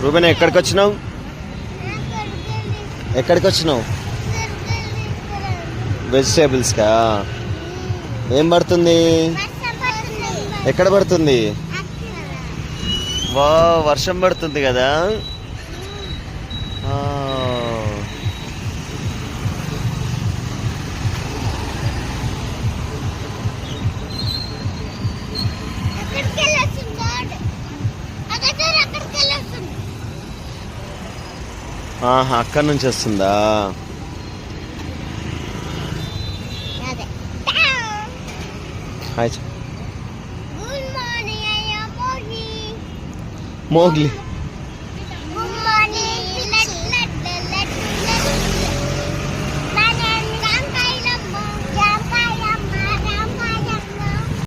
Reuben ఎక్కడికి వచ్చినావు? ఎక్కడికి వచ్చినావు? వెజిటేబుల్స్కా? ఏం పడుతుంది? ఎక్కడ పడుతుంది? వా, వర్షం పడుతుంది కదా. అక్కడి నుంచి వస్తుందా? Hi Mowgli.